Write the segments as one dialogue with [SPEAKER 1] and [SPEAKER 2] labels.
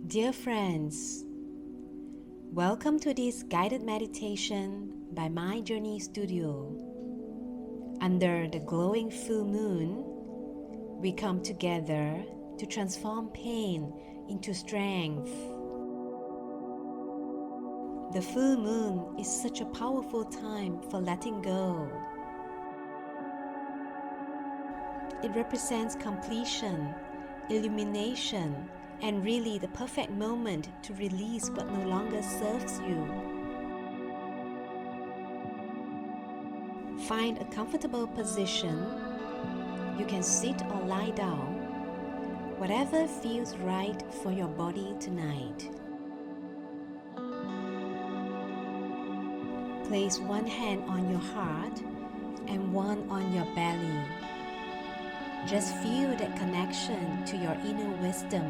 [SPEAKER 1] Dear friends, welcome to this guided meditation by My Journey Studio. Under the glowing full moon, we come together to transform pain into strength. The full moon is such a powerful time for letting go. It represents completion, illumination, and really the perfect moment to release what no longer serves you. Find a comfortable position. You can sit or lie down, whatever feels right for your body tonight. Place one hand on your heart and one on your belly. Just feel that connection to your inner wisdom.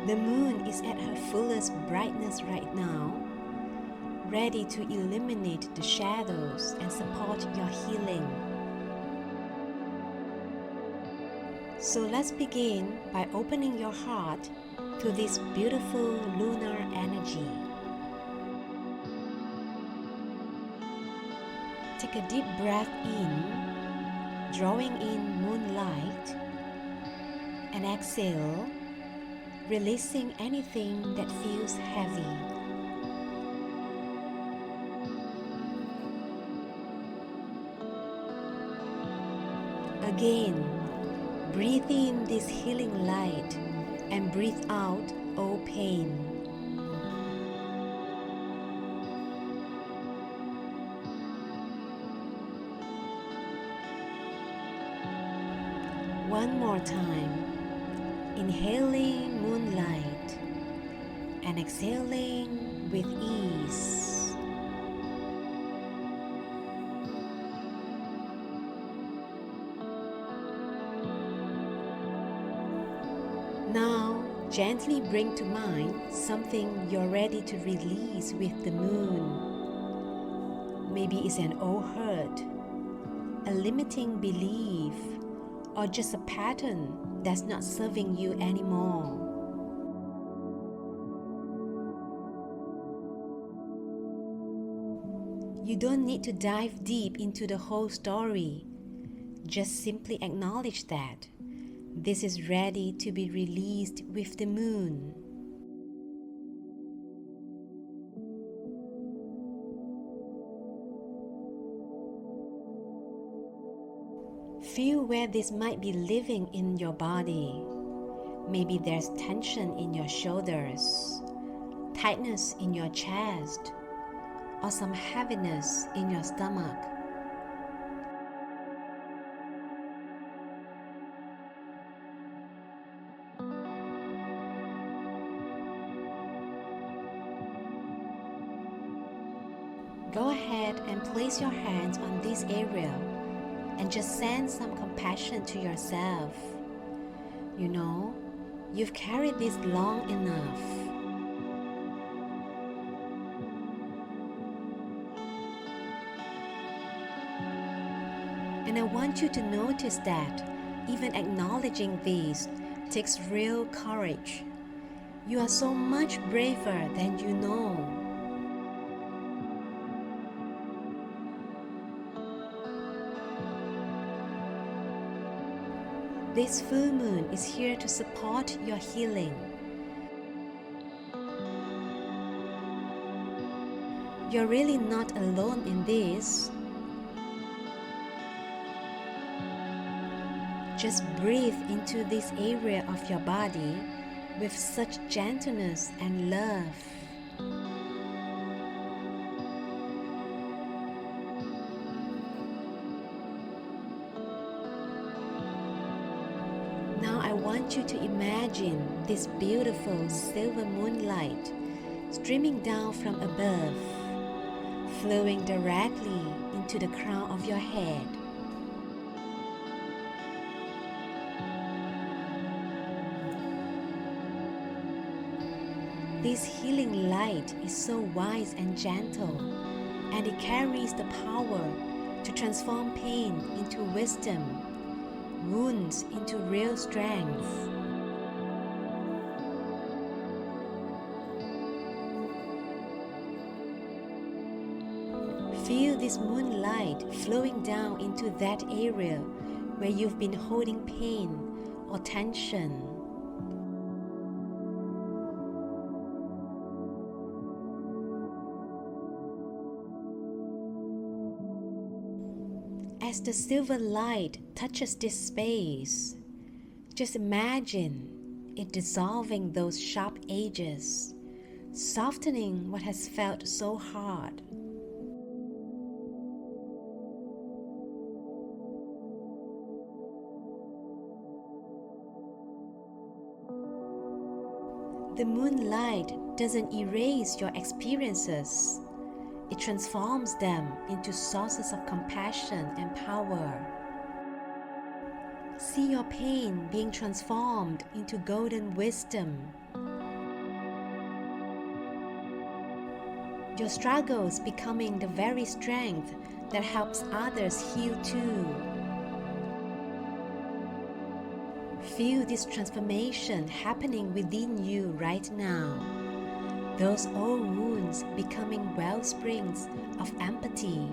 [SPEAKER 1] The moon is at her fullest brightness right now, ready to eliminate the shadows and support your healing. So let's begin by opening your heart to this beautiful lunar energy. Take a deep breath in, drawing in moonlight, and exhale, releasing anything that feels heavy. Again, breathe in this healing light and breathe out all pain. One more time. Inhaling moonlight and exhaling with ease. Now, gently bring to mind something you're ready to release with the moon. Maybe it's an old hurt, a limiting belief, or just a pattern that's not serving you anymore. You don't need to dive deep into the whole story. Just simply acknowledge that this is ready to be released with the moon. Feel where this might be living in your body. Maybe there's tension in your shoulders, tightness in your chest, or some heaviness in your stomach. Go ahead and place your hands on this area and just send some compassion to yourself. You know, you've carried this long enough. And I want you to notice that even acknowledging this takes real courage. You are so much braver than you know. This full moon is here to support your healing. You're really not alone in this. Just breathe into this area of your body with such gentleness and love. Now I want you to imagine this beautiful silver moonlight streaming down from above, flowing directly into the crown of your head. This healing light is so wise and gentle, and it carries the power to transform pain into wisdom, wounds into real strength. Feel this moonlight flowing down into that area where you've been holding pain or tension. As the silver light touches this space, just imagine it dissolving those sharp edges, softening what has felt so hard. The moonlight doesn't erase your experiences. It transforms them into sources of compassion and power. See your pain being transformed into golden wisdom. Your struggles becoming the very strength that helps others heal too. Feel this transformation happening within you right now. Those old wounds becoming wellsprings of empathy.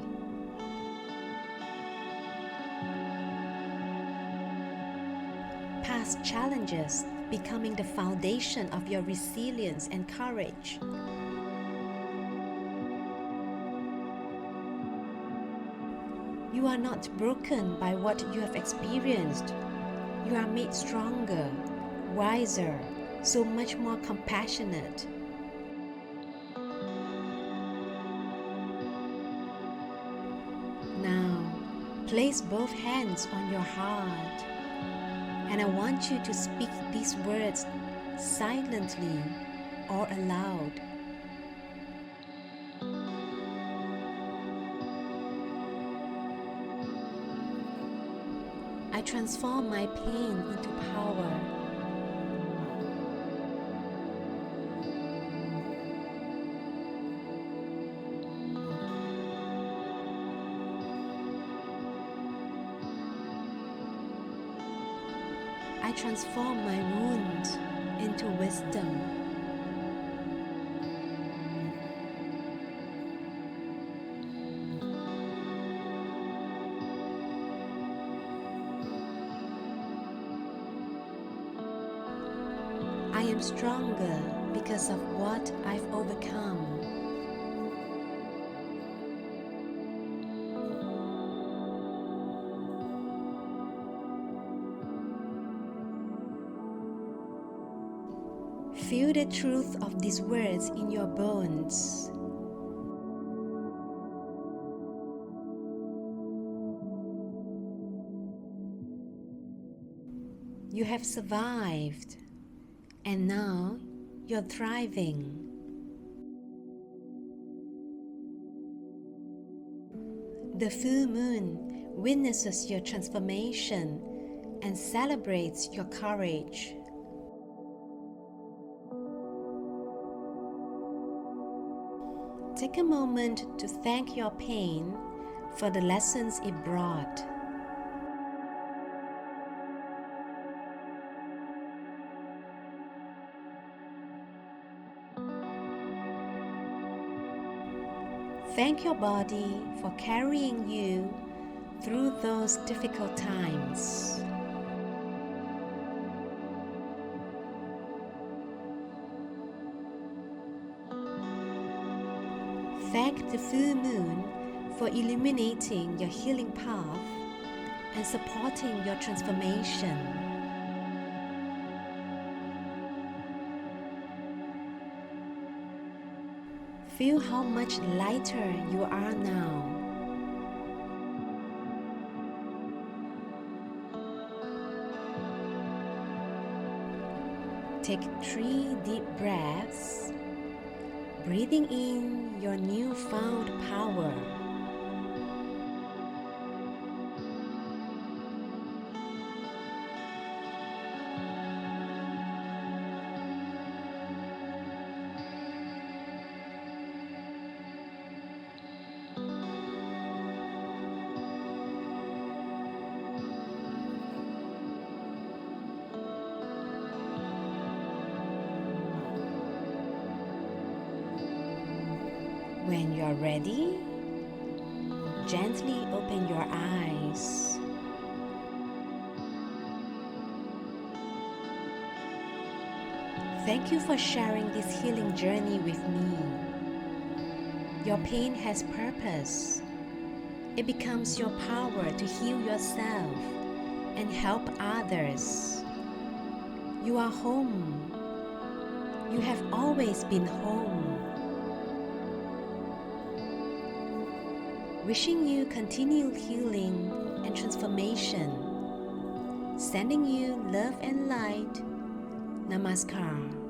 [SPEAKER 1] Past challenges becoming the foundation of your resilience and courage. You are not broken by what you have experienced. You are made stronger, wiser, so much more compassionate. Now, place both hands on your heart, and I want you to speak these words silently or aloud. I transform my pain into power. I transform my wounds into wisdom. I am stronger because of what I've overcome. Feel the truth of these words in your bones. You have survived, and now you're thriving. The full moon witnesses your transformation and celebrates your courage. Take a moment to thank your pain for the lessons it brought. Thank your body for carrying you through those difficult times. Thank the full moon for illuminating your healing path and supporting your transformation. Feel how much lighter you are now. Take 3 deep breaths, breathing in your newfound power. When you're ready, gently open your eyes. Thank you for sharing this healing journey with me. Your pain has purpose. It becomes your power to heal yourself and help others. You are home. You have always been home. Wishing you continued healing and transformation. Sending you love and light. Namaskar.